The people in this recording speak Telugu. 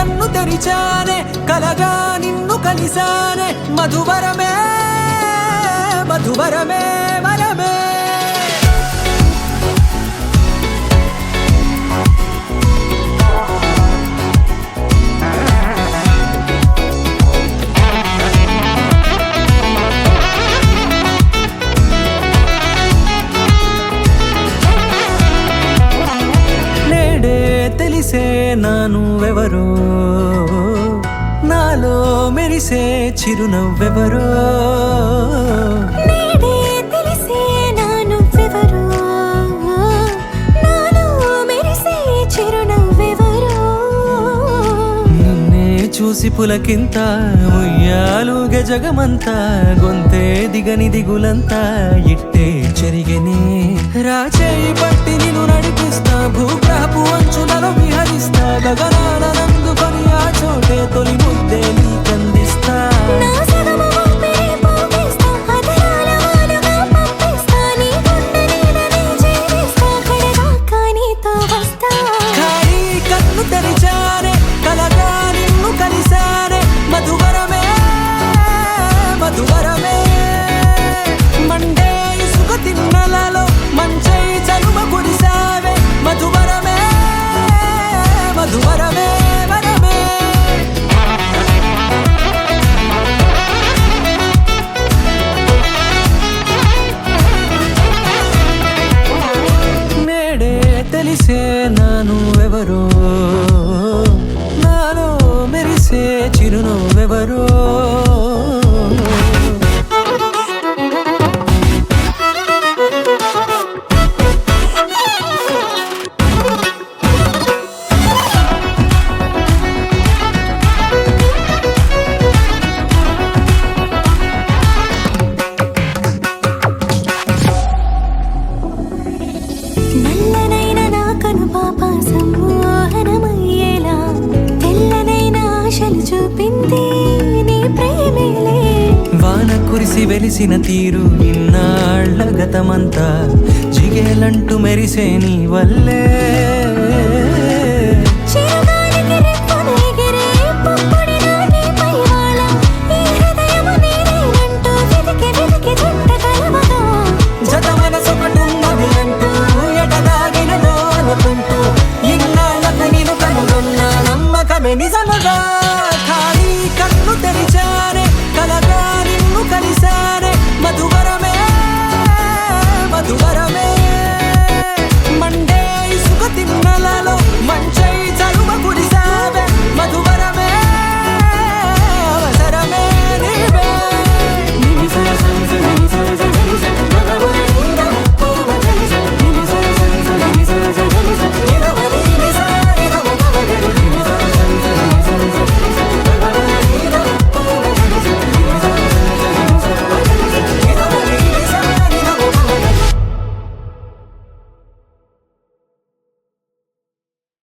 కన్ను తెరిచానే కలగా నిన్ను కలిసానే మధువరమే మధువరమే వరమే తెలిసే నానువెవరో నాలో మెరిసే చిరునవ్వెవరో నేడే తెలిసే నానువెవరో నాలో మెరిసే చిరునవ్వెవరో నిన్నే చూసి పులకింత ఉయ్యాలుగే జగమంతా గొంతే దిగని దిగులంతా ఇట్టే చెరిగెనే రాచేయి పట్టి నిన్ను నడిపిస్తా భూగ్రహపు అంచులలో విహరిస్తా గగనాల నందుకొని ఆ చోటే తొలి ముద్దే నీకందిస్తా నా సగము ఊపిరి పోగేస్తా అధరాల వానగా పంపిస్తా నీ గుండె నీడనే చేరిస్తా కడదాకా నీతో వస్తా ఖాళీ కన్ను తెరిచానే కలగా నిన్ను కలిసానే మధువరమే మధువరమే మండే ఇసుక తిన్నలలో మంచై చలువ కురిసావే మధువరమే మధువరమే వరమే నేడే తెలిసే నానువెవరో నాలో మెరిసే చిరునవ్వెవరో నల్లనైన నా కనుపాప సమ్మోహనమయ్యేలా తెల్లనైన ఆశలు చూపింది నీ ప్రేమేలే వాన కురిసి వెలిసిన తీరు ఇన్నాళ్ల గతమంతా జిగేలంటూ మెరిసే నీ వల్లే చిరుగాలికి రెప్పలు ఎగిరే పుప్పొడిన నీ పైవాళ ఈ హృదయము నీదేనంటూ వెతికి వెతికి జంట కలవగా జత మనసొకటున్నది అంటూ ఎటదాగినదో అనుకుంటూ ఇన్నాళ్లకు నేను కనుగొన్న నమ్మకమే నిజమ